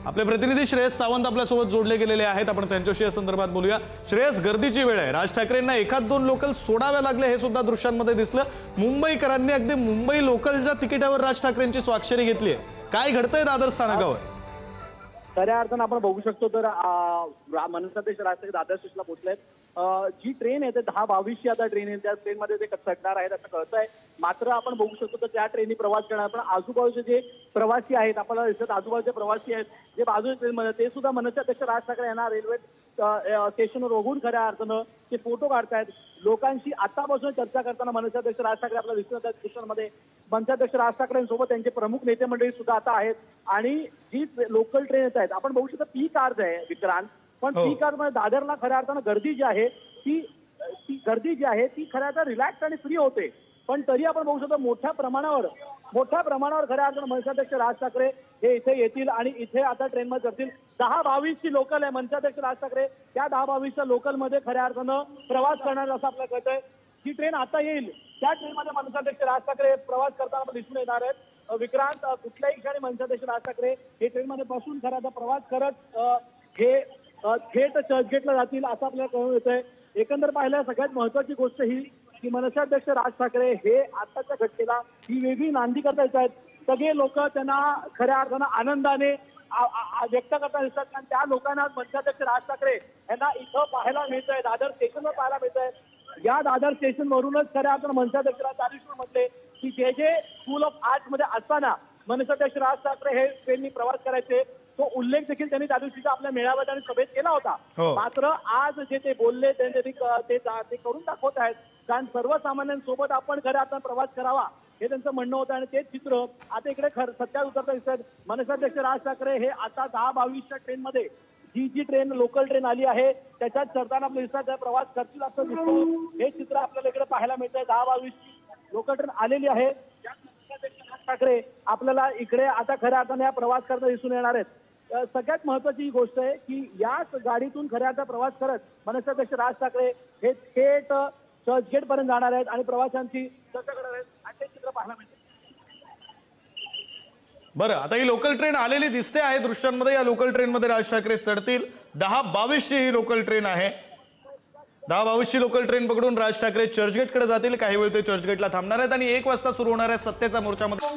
आपले प्रतिनिधी श्रेयस सावंत आपल्यासोबत जोडले गेलेले आहेत। आपण त्यांच्याशी या संदर्भात बोलूया। श्रेयस, गर्दीची वेळ आहे, राज ठाकरेंना एखाद दोन लोकल सोडावे लागले हे सुद्धा दृश्यांमध्ये दिसलं। मुंबईकरांनी अगदी मुंबई लोकलच्या तिकिटावर राज ठाकरेंची स्वाक्षरी घेतली आहे। काय घडतंय दादर स्थानकावर? खऱ्या अर्थानं आपण बघू शकतो तर मनसेचे राज ठाकरे दादर स्टेशनला पोहोचलेत। जी ट्रेन आहे ते 10:22 आता ट्रेन आहे, त्या ट्रेनमध्ये ते चढणार आहेत असं कळतंय। मात्र आपण बघू शकतो तर त्या ट्रेननी प्रवास करणार, पण आजूबाजूचे जे प्रवासी आहेत आपल्याला दिसत, आजूबाजूचे प्रवासी आहेत जे बाजूच्या ट्रेनमध्ये, ते सुद्धा मनसे अध्यक्ष राज ठाकरे यांना रेल्वे स्टेशनवर बघून खऱ्या अर्थानं ते फोटो काढतायत। लोकांशी आतापासून चर्चा करताना मनसे अध्यक्ष राज ठाकरे आपल्या दिसत आहेत स्टेशनमध्ये। मनसे अध्यक्ष राज ठाकरेंसोबत त्यांचे प्रमुख नेते मंडळी सुद्धा आता आहेत आणि जी लोकल ट्रेन येत आहेत, आपण बघू शकतो पी कार्स आहे विक्रांत, पण पी कार मध्ये दादरला खऱ्या अर्थानं गर्दी जी आहे ती खऱ्या अर्थानं रिलॅक्स आणि फ्री होते, पण तरी आपण बघू शकतो मोठ्या प्रमाणावर खऱ्या अर्थानं मनसेअध्यक्ष राज ठाकरे हे इथे येतील आणि इथे आता ट्रेनमध्ये चढतील। 10:22 ची लोकल आहे, मनसेअध्यक्ष राज ठाकरे त्या 10:22च्या लोकलमध्ये खऱ्या अर्थानं प्रवास करणार असं आपल्याला कळतंय। जी ट्रेन आता येईल त्या ट्रेनमध्ये मनसेअध्यक्ष राज ठाकरे प्रवास करताना दिसून येणार आहेत। विक्रांत, कुठल्याही क्षणी मनसेअध्यक्ष राज ठाकरे हे ट्रेनमध्ये बसून खऱ्या अर्थानं प्रवास करत हे थेट चर्चगेटला जातील असं आपल्याला कळून येतंय। एकंदर पाहिलं सगळ्यात महत्वाची गोष्ट ही की मनसेअध्यक्ष राज ठाकरे हे आताच्या घटनेला ही वेगळी नांदी करता येत आहेत। सगळे लोक त्यांना खऱ्या अर्थानं आनंदाने व्यक्त करताना दिसतात, कारण त्या लोकांना मनसेअध्यक्ष राज ठाकरे यांना इथं पाहायला मिळत आहे, दादर स्टेशनवर पाहायला मिळत आहे। या दादर स्टेशनवरूनच खऱ्या अर्थानं मनसेअध्यक्ष राज म्हटले की जे स्कूल ऑफ आर्ट्स मध्ये असताना मनसेअध्यक्ष राज ठाकरे हे ट्रेननी प्रवास करायचे, तो उल्लेख देखील त्यांनी त्या दिवशीचा आपल्या मेळाव्यात आणि सभेत केला होता। मात्र आज जे ते बोलले ते करून दाखवत आहेत, कारण सर्वसामान्यांसोबत आपण खऱ्या अर्थानं प्रवास करावा हे त्यांचं म्हणणं होतं आणि तेच चित्र आता इकडे सत्यात उतरता दिसत। मनसेअध्यक्ष राज ठाकरे हे आता 10:22च्या ट्रेनमध्ये जी ट्रेन लोकल ट्रेन आली आहे त्याच्यात चढताना आपल्या दिसतात प्रवास करतील असं दिसतं। हे चित्र आपल्याला इकडे पाहायला मिळतंय। 10:22 लोकल ट्रेन आलेली आहे, राज ठाकरे आपल्याला इकडे आता खऱ्या अर्थानं या प्रवास करता दिसून येणार आहेत। सगळ्यात महत्वाची ही गोष्ट आहे की याच गाडीतून खऱ्या अर्थानं प्रवास करत मनसेअध्यक्ष राज ठाकरे हे थेट चर्चगेट पर्यंत जाणार आहेत आणि प्रवाशांची चर्चा करणार आहेत आणि ते चित्र पाहायला मिळते। बरं, आता ही लोकल ट्रेन आलेली दिसते आहे दृश्यांमध्ये। या लोकल ट्रेनमध्ये राज ठाकरे चढतील। 10:22 ची ही लोकल ट्रेन आहे। 10:22 ची लोकल ट्रेन पकडून राज ठाकरे चर्चगेटकडे जातील। काही वेळ ते चर्चगेटला थांबणार आहेत आणि 1 वाजता सुरू होणाऱ्या सत्तेचा मोर्चामध्ये